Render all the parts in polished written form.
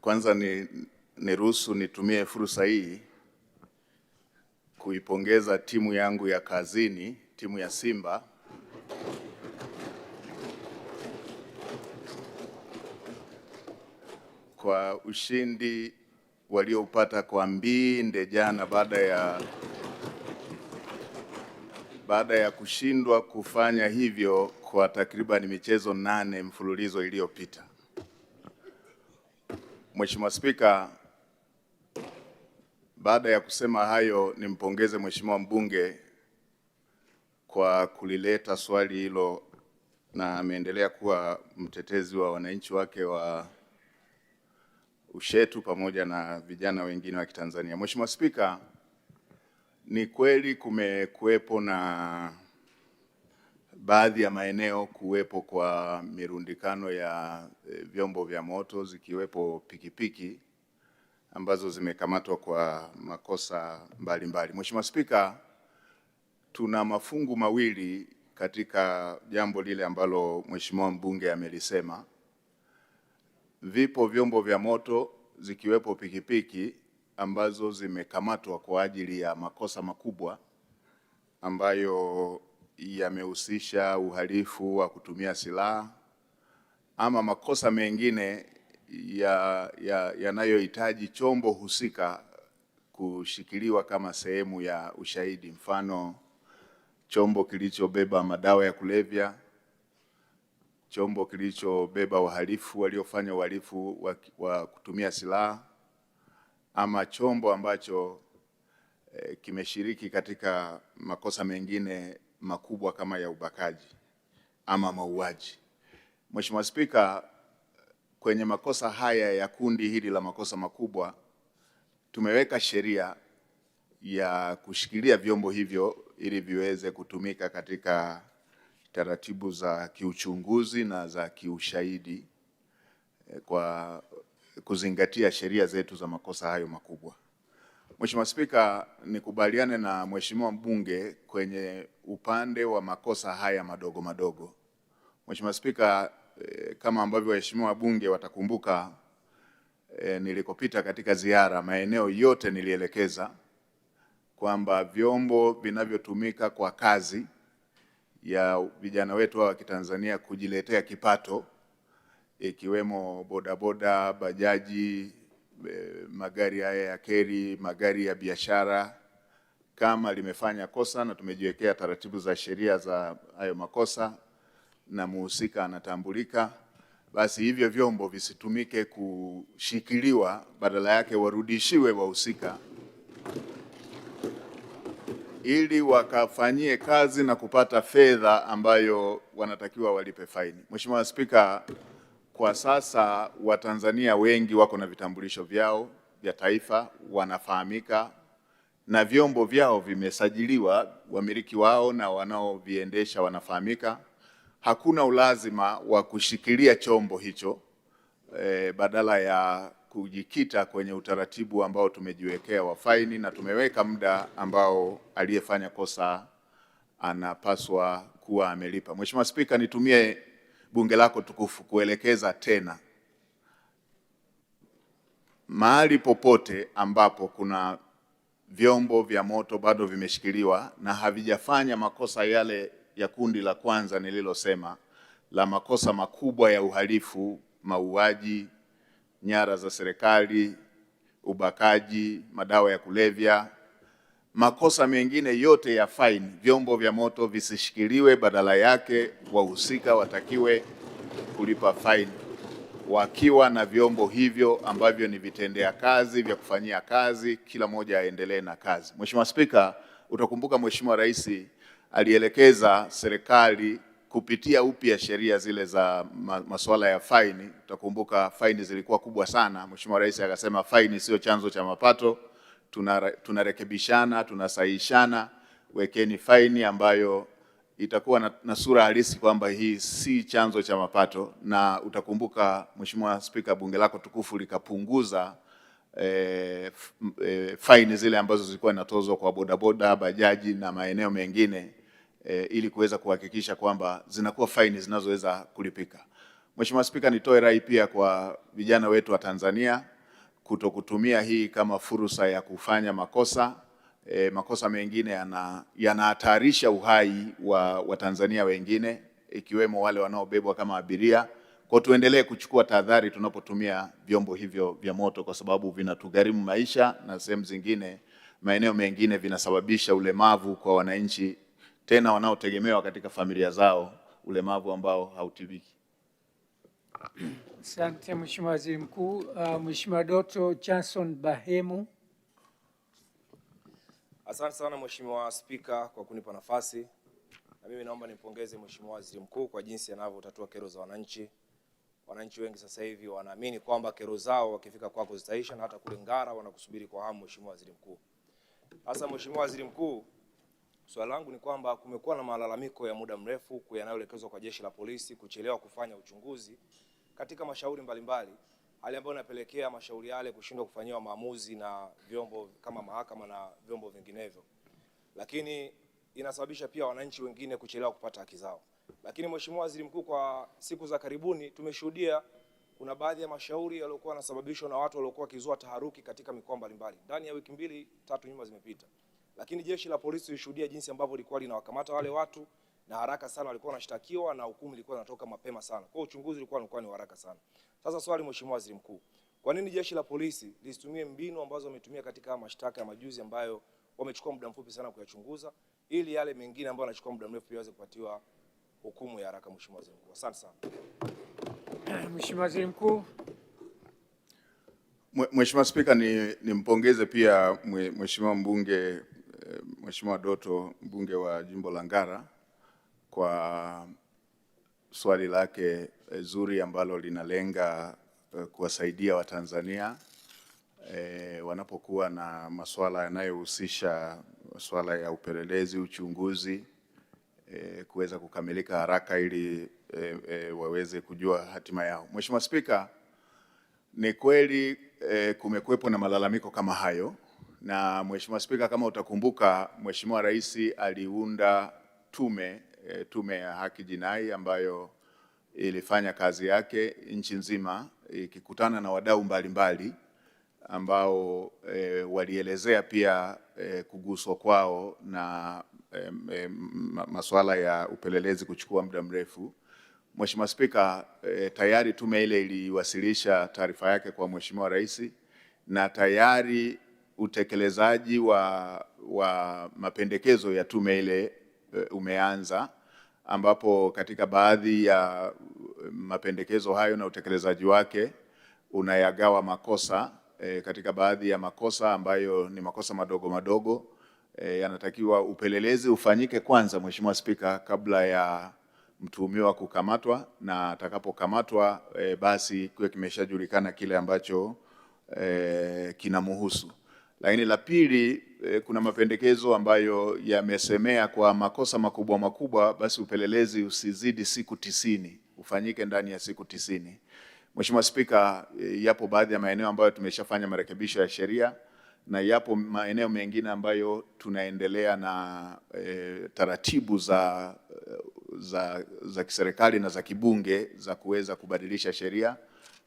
Kwanza niruhusu nitumie fursa hii kuipongeza timu yangu ya kazini, timu ya Simba kwa ushindi walioupata kwa mbinde jana baada ya kushindwa kufanya hivyo kwa takriban michezo 8 mfululizo iliyopita. Mheshimiwa Spika, baada ya kusema hayo, nimpongeze Mheshimiwa mbunge kwa kulileta swali hilo, na ameendelea kuwa mtetezi wa wananchi wake wa Ushetu pamoja na vijana wengine wa Kitanzania. Mheshimiwa Spika, ni kweli kumekuwepo na baadhi ya maeneo kuwepo kwa mirundikano ya vyombo vya moto zikiwepo pikipiki ambazo zimekamatwa kwa makosa mbalimbali. Mheshimiwa Spika, tuna mafungu mawili katika jambo lile ambalo Mheshimiwa mbunge amelisema. Vipo vyombo vya moto zikiwepo pikipiki ambazo zimekamatwa kwa ajili ya makosa makubwa ambayo yamehusisha uhalifu wa kutumia silaha ama makosa mengine yanayohitaji chombo husika kushikiliwa kama sehemu ya ushahidi, mfano chombo kilichobeba madawa ya kulevya, chombo kilichobeba wahalifu waliofanya uhalifu wa kutumia silaha, ama chombo ambacho kimeshiriki katika makosa mengine makubwa kama ya ubakaji ama mauaji. Mheshimiwa Spika, kwenye makosa haya ya kundi hili la makosa makubwa tumeweka sheria ya kushikilia vyombo hivyo ili viweze kutumika katika taratibu za kiuchunguzi na za kiushahidi kwa kuzingatia sheria zetu za makosa hayo makubwa. Mheshimiwa Spika, nikubaliane na Mheshimiwa mbunge kwenye upande wa makosa haya madogo madogo. Mheshimiwa Spika, kama ambavyo waheshimiwa wabunge watakumbuka, nilikopita katika ziara maeneo yote nilielekeza kwamba vyombo vinavyotumika kwa kazi ya vijana wetu wa Kitanzania kujiletea kipato, ikiwemo bodaboda, bajaji, magari haya ya keri, magari ya biashara, kama limefanya kosa na tumejiwekea taratibu za sheria za hayo makosa na muhusika anatambulika, basi hivyo vyombo visitumike kushikiliwa, badala yake warudishiwe wahusika ili wakafanyie kazi na kupata fedha ambayo wanatakiwa walipe faini. Mheshimiwa Spika, kwa sasa Watanzania wengi wako na vitambulisho vyao vya taifa, wanafahamika na vyombo vyao vimesajiliwa, wamiliki wao na wanaoviendesha wanafahamika. Hakuna ulazima wa kushikilia chombo hicho badala ya kujikita kwenye utaratibu ambao tumejiwekea wa faini, na tumeweka muda ambao aliyefanya kosa anapaswa kuwa amelipa. Mheshimiwa Spika, nitumie bunge lako tukufu kuelekeza tena, mahali popote ambapo kuna vyombo vya moto bado vimeshikiliwa na havijafanya makosa yale ya kundi la kwanza nililosema la makosa makubwa ya uhalifu, mauaji, nyara za serikali, ubakaji, madawa ya kulevya, makosa mengine yote ya faini, vyombo vya moto visishikiliwe, badala yake wahusika watakiwe kulipa faini wakiwa na vyombo hivyo ambavyo ni vitendea kazi vya kufanyia kazi, kila moja aendelee na kazi. Mheshimiwa Spika, utakumbuka Mheshimiwa Rais alielekeza serikali kupitia upya sheria zile za masuala ya faini. Utakumbuka faini zilikuwa kubwa sana. Mheshimiwa Rais akasema faini sio chanzo cha mapato, tunarekebishana, tunasahihishana, wekeni faini ambayo itakuwa na sura halisi kwamba hii si chanzo cha mapato. Na utakumbuka Mheshimiwa Spika, bunge lako tukufu likapunguza faini zile ambazo zilikuwa zinatozwa kwa bodaboda, bajaji na maeneo mengine ili kuweza kuhakikisha kwamba zinakuwa faini zinazoweza kulipika. Mheshimiwa Spika, nitoe rai pia kwa vijana wetu wa Tanzania kutokutumia hii kama fursa ya kufanya makosa. Makosa mengine yanahatarisha uhai wa Watanzania wengine, ikiwemo wale wanaobebwa kama abiria. Kwa tuendelee kuchukua tahadhari tunapotumia vyombo hivyo vya moto, kwa sababu vinatugharimu maisha, na sehemu zingine, maeneo mengine, vinasababisha ulemavu kwa wananchi, tena wanaotegemewa katika familia zao, ulemavu ambao hautibiki. Asante Mheshimiwa Waziri Mkuu. Mheshimiwa Doto Johnson Bahemu. Asante sana Mheshimiwa Spika kwa kunipa nafasi. Na mimi naomba nimpongeze Mheshimiwa Waziri Mkuu kwa jinsi anavyotatua kero za wananchi. Wananchi wengi sasa hivi wanaamini kwamba kero zao wakifika kwako zitaisha, na hata kule Ngara wanakusubiri kwa hamu Mheshimiwa Waziri Mkuu. Sasa Mheshimiwa Waziri Mkuu, swali langu ni kwamba kumekuwa na malalamiko ya muda mrefu yanayoelekezwa kwa Jeshi la Polisi kuchelewa kufanya uchunguzi katika mashauri mbalimbali, hali ambayo inapelekea mashauri yale kushindwa kufanyiwa maamuzi na vyombo kama mahakama na vyombo vinginevyo. Lakini inasababisha pia wananchi wengine kuchelewa kupata haki zao. Lakini Mheshimiwa Waziri Mkuu, kwa siku za karibuni tumeshuhudia kuna baadhi ya mashauri yaliokuwa yanasababishwa na watu waliokuwa wakizua taharuki katika mikoa mbalimbali ndani ya wiki 2-3 nyuma zimepita. Lakini Jeshi la Polisi lishuhudia jinsi ambavyo lilikuwa linawakamata wale watu, na haraka sana walikuwa wanashtakiwa na hukumu ilikuwa inatoka mapema sana. Kwa uchunguzi ulikuwa ni haraka sana. Sasa swali Mheshimiwa Waziri Mkuu, kwa nini Jeshi la Polisi lisitumie mbinu ambazo wametumia katika mashtaka ya majuzi ambayo wamechukua muda mfupi sana kuyachunguza, ili yale mengine ambayo yanachukua muda mrefu yaweze kupatiwa hukumu ya haraka? Mheshimiwa Waziri Mkuu, asante sana. Mheshimiwa Waziri Mkuu. Mheshimiwa Spika, nimpongeze pia Mheshimiwa mbunge, Mheshimiwa Doto, mbunge wa jimbo la Ngara, kwa swali lake zuri ambalo linalenga kuwasaidia Watanzania wanapokuwa na masuala yanayohusisha masuala ya upelelezi, uchunguzi, kuweza kukamilika haraka ili waweze kujua hatima yao. Mheshimiwa Spika, ni kweli kumekuwepo na malalamiko kama hayo, na Mheshimiwa Spika, kama utakumbuka, Mheshimiwa Rais aliunda tume ya haki jinai ambayo ilifanya kazi yake nchi nzima, ikikutana na wadau mbalimbali ambao walielezea pia kuguswa kwao na masuala ya upelelezi kuchukua muda mrefu. Mheshimiwa Spika, tayari tume ile iliwasilisha taarifa yake kwa Mheshimiwa Rais, na tayari utekelezaji wa mapendekezo ya tume ile umeanza, ambapo katika baadhi ya mapendekezo hayo na utekelezaji wake unayagawa makosa. Katika baadhi ya makosa ambayo ni makosa madogo madogo, yanatakiwa upelelezi ufanyike kwanza, Mheshimiwa Spika, kabla ya mtuhumiwa kukamatwa, na atakapokamatwa basi kiwe kimeshajulikana kile ambacho kinamhusu. Lakini la pili, kuna mapendekezo ambayo yamesemea kwa makosa makubwa basi upelelezi usizidi siku 90, ufanyike ndani ya siku 90. Mheshimiwa Spika, yapo baadhi ya maeneo ambayo tumeshafanya marekebisho ya sheria, na yapo maeneo mengine ambayo tunaendelea na taratibu za kiserikali na za kibunge za kuweza kubadilisha sheria,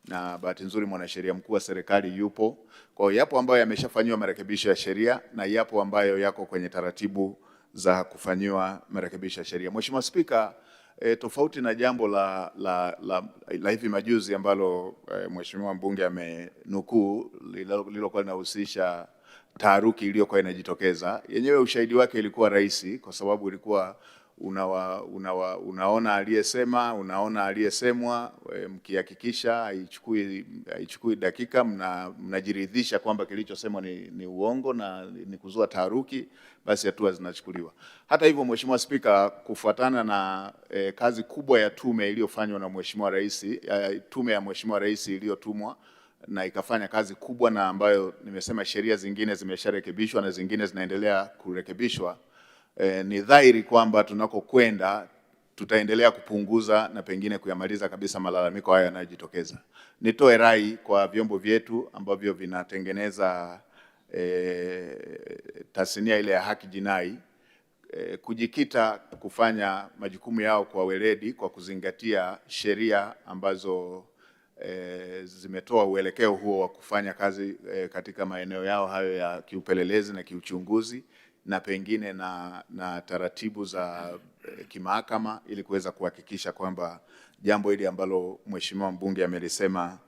na bahati nzuri mwanasheria mkuu wa serikali yupo. Kwa hiyo yapo ambayo yameshafanywa marekebisho ya sheria, na yapo ambayo yako kwenye taratibu za kufanywa marekebisho ya sheria. Mheshimiwa Spika, tofauti na jambo la hivi majuzi ambalo Mheshimiwa mbunge amenukuu, lililokuwa linahusisha taharuki iliyokuwa inajitokeza, yenyewe ushahidi wake ilikuwa rahisi, kwa sababu ilikuwa unaona aliyesema, unaona aliyesemwa, mkihakikisha haichukui dakika, mnajiridhisha kwamba kilichosemwa ni uongo na ni kuzua taharuki, basi hatua zinachukuliwa. Hata hivyo, Mheshimiwa Spika, kufuatana na kazi kubwa ya tume iliyofanywa na Mheshimiwa Rais, tume ya Mheshimiwa Rais iliyotumwa na ikafanya kazi kubwa, na ambayo nimesema sheria zingine zimesharekebishwa na zingine zinaendelea kurekebishwa, ni dhahiri kwamba tunakokwenda tutaendelea kupunguza na pengine kuyamaliza kabisa malalamiko haya yanayojitokeza. Nitoe rai kwa vyombo vyetu ambavyo vinatengeneza tasnia ile ya haki jinai kujikita kufanya majukumu yao kwa weledi, kwa kuzingatia sheria ambazo zimetoa uelekeo huo wa kufanya kazi katika maeneo yao hayo ya kiupelelezi na kiuchunguzi na pengine na taratibu za kimahakama ili kuweza kuhakikisha kwamba jambo hili ambalo Mheshimiwa mbunge amelisema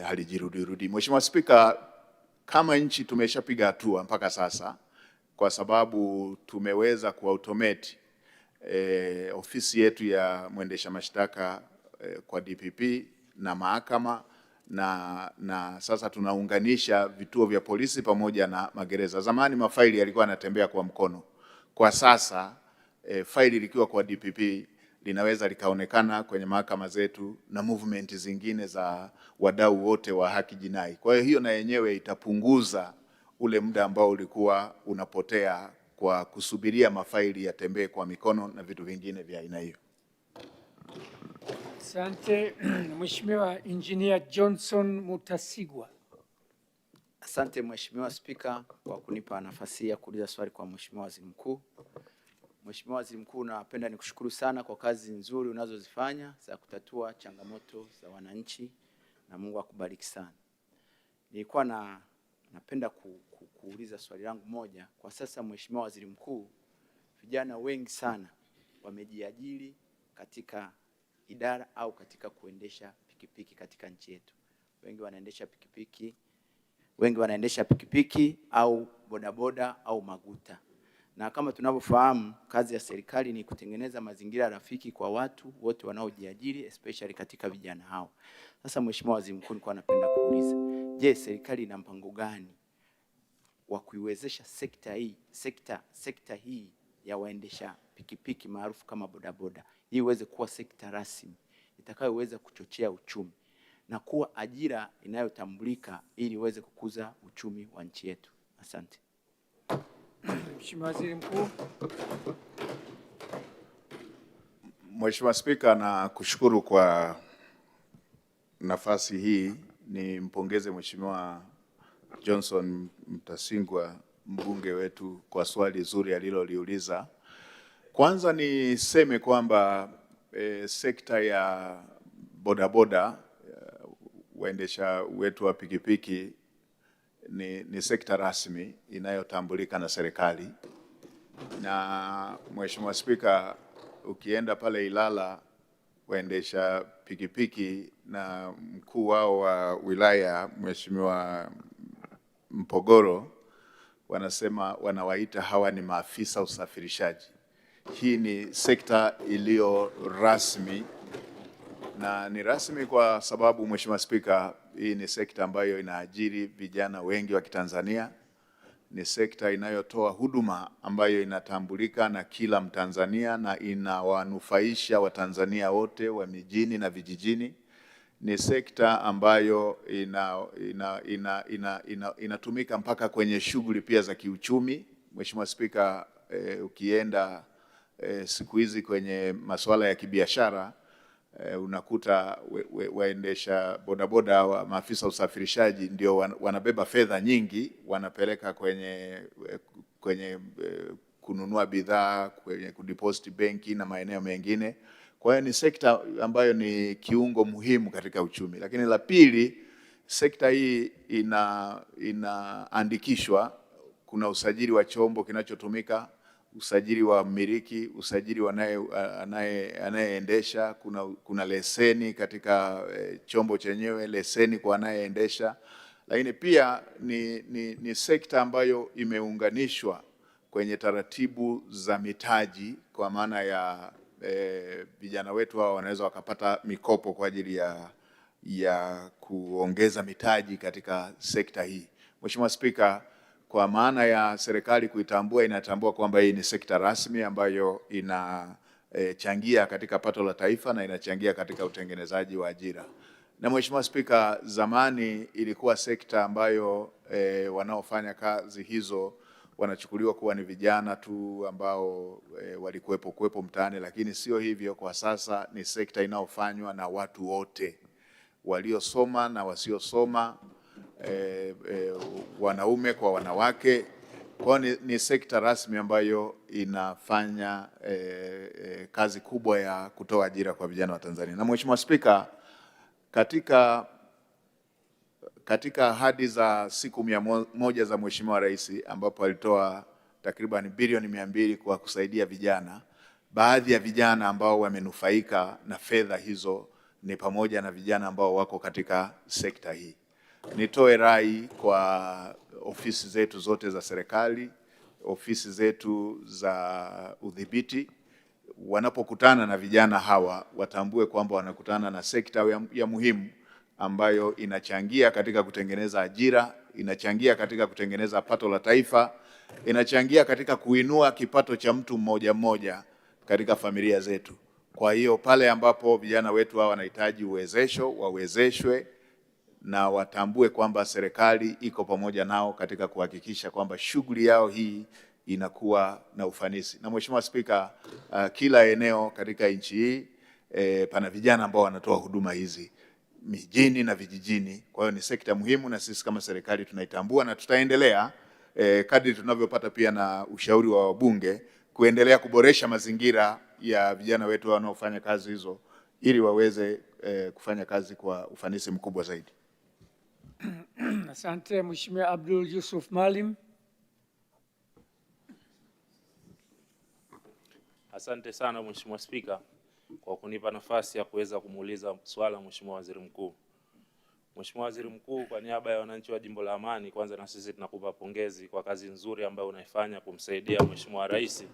halijirudirudi. Mheshimiwa Spika, kama nchi tumeshapiga hatua mpaka sasa kwa sababu tumeweza kuautomate ofisi yetu ya mwendesha mashtaka kwa DPP na mahakama na sasa tunaunganisha vituo vya polisi pamoja na magereza. Zamani mafaili yalikuwa yanatembea kwa mkono. Kwa sasa faili likiwa kwa DPP linaweza likaonekana kwenye mahakama zetu na movement zingine za wadau wote wa haki jinai. Kwa hiyo na yenyewe itapunguza ule muda ambao ulikuwa unapotea kwa kusubiria mafaili yatembee kwa mikono na vitu vingine vya aina hiyo. Asante. Mheshimiwa Engineer Johnson Mutasigwa. Asante Mheshimiwa Spika kwa kunipa nafasi ya kuuliza swali kwa Mheshimiwa Waziri Mkuu. Mheshimiwa Waziri Mkuu, napenda nikushukuru sana kwa kazi nzuri unazozifanya za kutatua changamoto za wananchi na Mungu akubariki sana. Nilikuwa napenda kuuliza swali langu moja. Kwa sasa Mheshimiwa Waziri Mkuu, vijana wengi sana wamejiajiri katika idara au katika kuendesha pikipiki katika nchi yetu. Wengi wanaendesha pikipiki au bodaboda au maguta. Na kama tunavyofahamu, kazi ya serikali ni kutengeneza mazingira rafiki kwa watu wote wanaojiajiri, especially katika vijana hao. Sasa Mheshimiwa Waziri Mkuu, nilikuwa napenda kuuliza, je, serikali ina mpango gani wa kuiwezesha sekta hii ya waendesha pikipiki maarufu kama bodaboda hii iweze kuwa sekta rasmi itakayoweza kuchochea uchumi na kuwa ajira inayotambulika ili iweze kukuza uchumi wa nchi yetu? Asante. Mheshimiwa Waziri Mkuu. Mheshimiwa Spika, na kushukuru kwa nafasi hii. Nimpongeze Mheshimiwa Johnson Mtasingwa mbunge wetu kwa swali zuri aliloliuliza. Kwanza niseme kwamba sekta ya bodaboda waendesha wetu wa pikipiki ni sekta rasmi inayotambulika na serikali. Na Mheshimiwa Spika, ukienda pale Ilala, waendesha pikipiki na mkuu wao wa wilaya Mheshimiwa Mpogoro wanasema, wanawaita hawa ni maafisa usafirishaji. Hii ni sekta iliyo rasmi na ni rasmi kwa sababu Mheshimiwa Spika, hii ni sekta ambayo inaajiri vijana wengi wa Kitanzania. Ni sekta inayotoa huduma ambayo inatambulika na kila Mtanzania na inawanufaisha Watanzania wote wa mijini na vijijini. Ni sekta ambayo inatumika mpaka kwenye shughuli pia za kiuchumi. Mheshimiwa Spika, ukienda siku hizi kwenye masuala ya kibiashara unakuta waendesha bodaboda wa maafisa usafirishaji ndio wanabeba fedha nyingi, wanapeleka kwenye kununua bidhaa, kwenye kudeposit benki na maeneo mengine. Kwa hiyo ni sekta ambayo ni kiungo muhimu katika uchumi. Lakini la pili, sekta hii inaandikishwa, kuna usajili wa chombo kinachotumika, usajili wa mmiliki, usajili wa anayeendesha, kuna leseni katika chombo chenyewe, leseni kwa anayeendesha. Lakini pia ni sekta ambayo imeunganishwa kwenye taratibu za mitaji, kwa maana ya vijana wetu hao wanaweza wakapata mikopo kwa ajili ya kuongeza mitaji katika sekta hii. Mheshimiwa Spika, kwa maana ya serikali kuitambua, inatambua kwamba hii ni sekta rasmi ambayo inachangia katika pato la taifa na inachangia katika utengenezaji wa ajira. Na Mheshimiwa Spika, zamani ilikuwa sekta ambayo wanaofanya kazi hizo wanachukuliwa kuwa ni vijana tu ambao walikuwepo mtaani, lakini sio hivyo. Kwa sasa ni sekta inayofanywa na watu wote, waliosoma na wasiosoma, wanaume kwa wanawake. Kwa ni sekta rasmi ambayo inafanya kazi kubwa ya kutoa ajira kwa vijana wa Tanzania. Na Mheshimiwa Spika, Katika ahadi za siku 100 za Mheshimiwa Rais ambapo alitoa takriban bilioni 200 kwa kusaidia vijana, baadhi ya vijana ambao wamenufaika na fedha hizo ni pamoja na vijana ambao wako katika sekta hii. Nitoe rai kwa ofisi zetu zote za serikali, ofisi zetu za udhibiti, wanapokutana na vijana hawa watambue kwamba wanakutana na sekta ya muhimu ambayo inachangia katika kutengeneza ajira, inachangia katika kutengeneza pato la taifa, inachangia katika kuinua kipato cha mtu mmoja mmoja katika familia zetu. Kwa hiyo pale ambapo vijana wetu hawa wanahitaji uwezesho, wawezeshwe na watambue kwamba serikali iko pamoja nao katika kuhakikisha kwamba shughuli yao hii inakuwa na ufanisi. Na Mheshimiwa Spika, kila eneo katika nchi hii pana vijana ambao wanatoa huduma hizi mijini na vijijini. Kwa hiyo ni sekta muhimu na sisi kama serikali tunaitambua na tutaendelea kadri tunavyopata pia na ushauri wa wabunge kuendelea kuboresha mazingira ya vijana wetu wanaofanya kazi hizo ili waweze kufanya kazi kwa ufanisi mkubwa zaidi. Asante. Mheshimiwa Abdul Yusuf Maalim. Asante sana Mheshimiwa Spika kwa kunipa nafasi ya kuweza kumuuliza swala Mheshimiwa Waziri Mkuu. Mheshimiwa Waziri Mkuu, kwa niaba ya wananchi wa Jimbo la Amani, kwanza na sisi tunakupa pongezi kwa kazi nzuri ambayo unaifanya kumsaidia Mheshimiwa Rais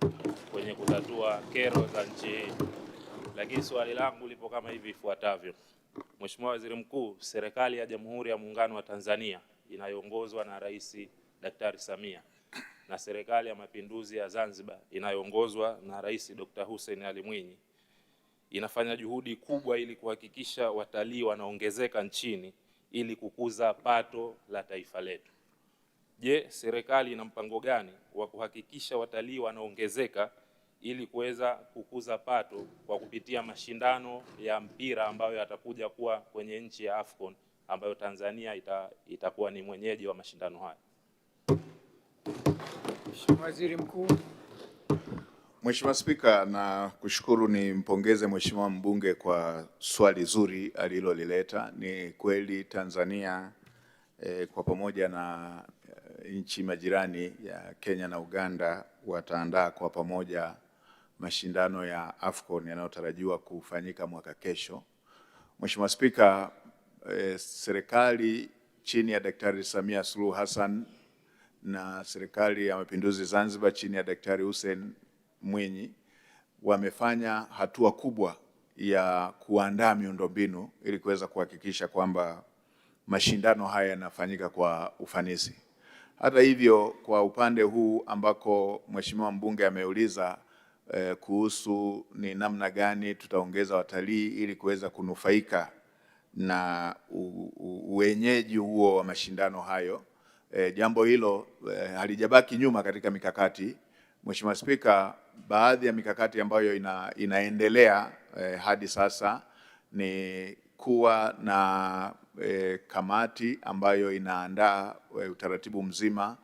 kwenye kutatua kero za nchi hii. Lakini swali langu lipo kama hivi ifuatavyo. Mheshimiwa Waziri Mkuu, serikali ya Jamhuri ya Muungano wa Tanzania inayoongozwa na Rais Daktari Samia na serikali ya Mapinduzi ya Zanzibar inayoongozwa na Rais Dr. Hussein Ali Mwinyi inafanya juhudi kubwa ili kuhakikisha watalii wanaongezeka nchini ili kukuza pato la taifa letu. Je, serikali ina mpango gani wa kuhakikisha watalii wanaongezeka ili kuweza kukuza pato kwa kupitia mashindano ya mpira ambayo yatakuja kuwa kwenye nchi ya AFCON ambayo Tanzania itakuwa ni mwenyeji wa mashindano haya? Mheshimiwa Waziri Mkuu. Mheshimiwa Spika, na kushukuru, nimpongeze Mheshimiwa mbunge kwa swali zuri alilolileta. Ni kweli Tanzania kwa pamoja na nchi majirani ya Kenya na Uganda wataandaa kwa pamoja mashindano ya AFCON yanayotarajiwa kufanyika mwaka kesho. Mheshimiwa Spika, serikali chini ya Daktari Samia Suluhu Hassan na serikali ya Mapinduzi Zanzibar chini ya Daktari Hussein Mwinyi wamefanya hatua kubwa ya kuandaa miundombinu ili kuweza kuhakikisha kwamba mashindano haya yanafanyika kwa ufanisi. Hata hivyo, kwa upande huu ambako Mheshimiwa mbunge ameuliza kuhusu ni namna gani tutaongeza watalii ili kuweza kunufaika na uwenyeji huo wa mashindano hayo, jambo hilo halijabaki nyuma katika mikakati. Mheshimiwa Spika, baadhi ya mikakati ambayo inaendelea hadi sasa ni kuwa na kamati ambayo inaandaa utaratibu mzima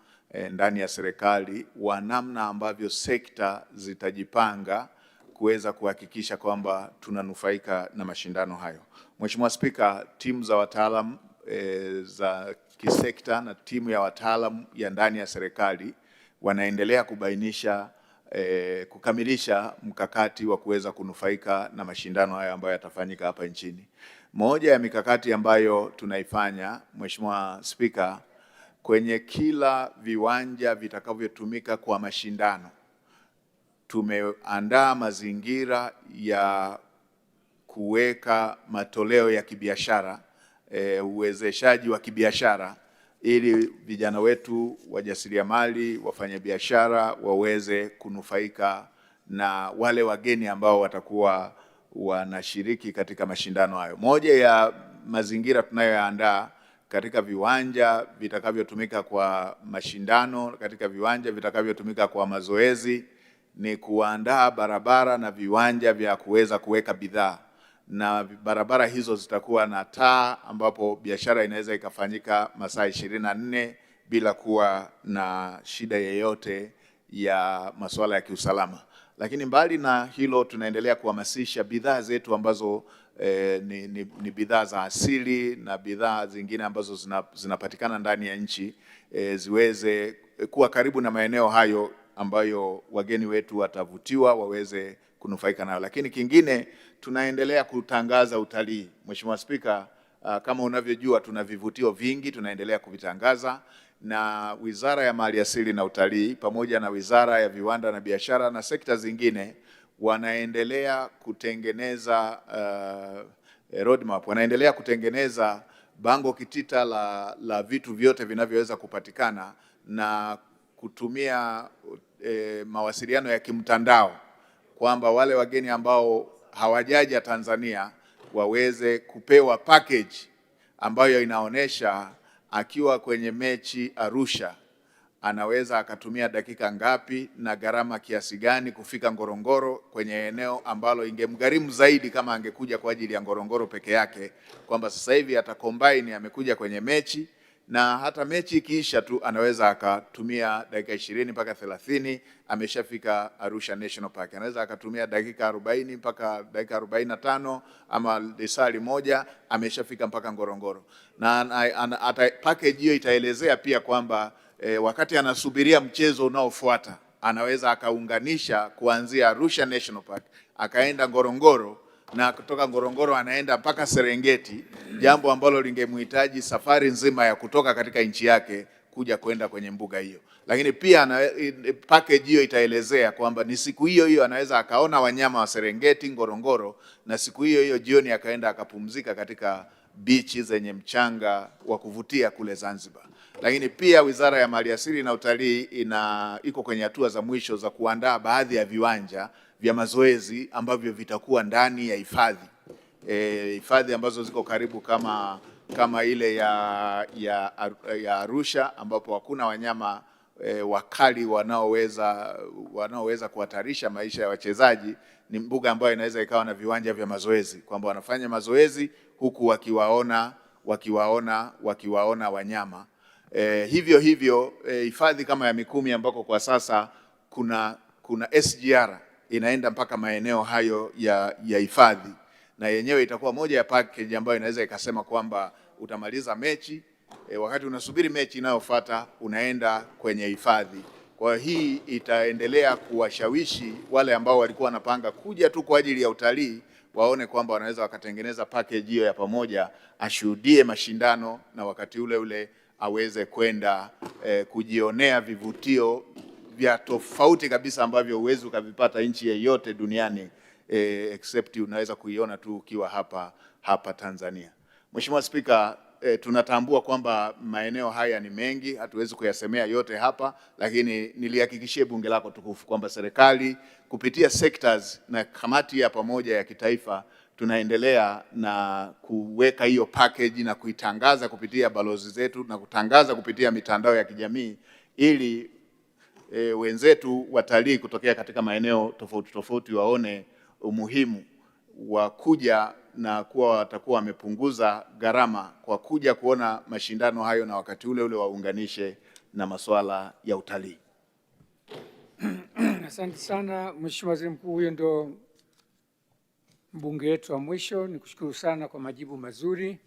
ndani ya serikali wa namna ambavyo sekta zitajipanga kuweza kuhakikisha kwamba tunanufaika na mashindano hayo. Mheshimiwa Spika, timu za wataalamu za kisekta na timu ya wataalamu ya ndani ya serikali wanaendelea kubainisha kukamilisha mkakati wa kuweza kunufaika na mashindano haya ambayo yatafanyika hapa nchini. Moja ya mikakati ambayo tunaifanya, Mheshimiwa Spika, kwenye kila viwanja vitakavyotumika kwa mashindano tumeandaa mazingira ya kuweka matoleo ya kibiashara, uwezeshaji wa kibiashara ili vijana wetu wajasiriamali, wafanyabiashara waweze kunufaika na wale wageni ambao watakuwa wanashiriki katika mashindano hayo. Moja ya mazingira tunayoandaa katika viwanja vitakavyotumika kwa mashindano, katika viwanja vitakavyotumika kwa mazoezi ni kuandaa barabara na viwanja vya kuweza kuweka bidhaa, na barabara hizo zitakuwa na taa ambapo biashara inaweza ikafanyika masaa 24 bila kuwa na shida yoyote ya masuala ya kiusalama. Lakini mbali na hilo, tunaendelea kuhamasisha bidhaa zetu ambazo ni bidhaa za asili na bidhaa zingine ambazo zinapatikana ndani ya nchi ziweze kuwa karibu na maeneo hayo ambayo wageni wetu watavutiwa waweze kunufaika nayo. Lakini kingine, tunaendelea kutangaza utalii. Mheshimiwa Spika, kama unavyojua tuna vivutio vingi tunaendelea kuvitangaza, na Wizara ya Maliasili na Utalii pamoja na Wizara ya Viwanda na Biashara na sekta zingine wanaendelea kutengeneza roadmap, wanaendelea kutengeneza bango kitita la vitu vyote vinavyoweza kupatikana na kutumia mawasiliano ya kimtandao, kwamba wale wageni ambao hawajaja Tanzania waweze kupewa package ambayo inaonesha akiwa kwenye mechi Arusha anaweza akatumia dakika ngapi na gharama kiasi gani kufika Ngorongoro, kwenye eneo ambalo ingemgharimu zaidi kama angekuja kwa ajili ya Ngorongoro peke yake, kwamba sasa hivi atacombine, amekuja kwenye mechi na hata mechi ikiisha tu anaweza akatumia dakika 20 mpaka 30 ameshafika Arusha National Park. Anaweza akatumia dakika 40 mpaka dakika 45 ama lisali moja ameshafika mpaka Ngorongoro. Na package hiyo itaelezea pia kwamba wakati anasubiria mchezo unaofuata anaweza akaunganisha kuanzia Arusha National Park akaenda Ngorongoro, na kutoka Ngorongoro anaenda mpaka Serengeti, jambo ambalo lingemhitaji safari nzima ya kutoka katika nchi yake kuja kwenda kwenye mbuga hiyo. Lakini pia package hiyo itaelezea kwamba ni siku hiyo hiyo anaweza akaona wanyama wa Serengeti, Ngorongoro, na siku hiyo hiyo jioni akaenda akapumzika katika beach zenye mchanga wa kuvutia kule Zanzibar. Lakini pia Wizara ya Maliasili na Utalii iko kwenye hatua za mwisho za kuandaa baadhi ya viwanja vya mazoezi ambavyo vitakuwa ndani ya hifadhi. Hifadhi ambazo ziko karibu kama ile ya Arusha, ambapo hakuna wanyama wakali wanaoweza kuhatarisha maisha ya wachezaji. Ni mbuga ambayo inaweza ikawa na viwanja vya mazoezi, kwamba wanafanya mazoezi huku wakiwaona wanyama. Hivyo hifadhi kama ya Mikumi ambako kwa sasa kuna SGR inaenda mpaka maeneo hayo ya hifadhi, na yenyewe itakuwa moja ya package ambayo inaweza ikasema kwamba utamaliza mechi, wakati unasubiri mechi inayofuata unaenda kwenye hifadhi. Kwa hii itaendelea kuwashawishi wale ambao walikuwa wanapanga kuja tu kwa ajili ya utalii waone kwamba wanaweza wakatengeneza package hiyo ya pamoja, ashuhudie mashindano na wakati ule ule aweze kwenda kujionea vivutio vya tofauti kabisa ambavyo huwezi ukavipata nchi yoyote duniani except unaweza kuiona tu ukiwa hapa Tanzania. Mheshimiwa Spika, tunatambua kwamba maeneo haya ni mengi, hatuwezi kuyasemea yote hapa, lakini nilihakikishie bunge lako tukufu kwamba serikali kupitia sectors na kamati ya pamoja ya kitaifa tunaendelea na kuweka hiyo package na kuitangaza kupitia balozi zetu na kutangaza kupitia mitandao ya kijamii, ili wenzetu watalii kutokea katika maeneo tofauti tofauti waone umuhimu wa kuja na kuwa watakuwa wamepunguza gharama kwa kuja kuona mashindano hayo, na wakati ule ule waunganishe na masuala ya utalii. Asante sana Mheshimiwa Waziri Mkuu, huyo ndo mbunge wetu wa mwisho. Nikushukuru sana kwa majibu mazuri.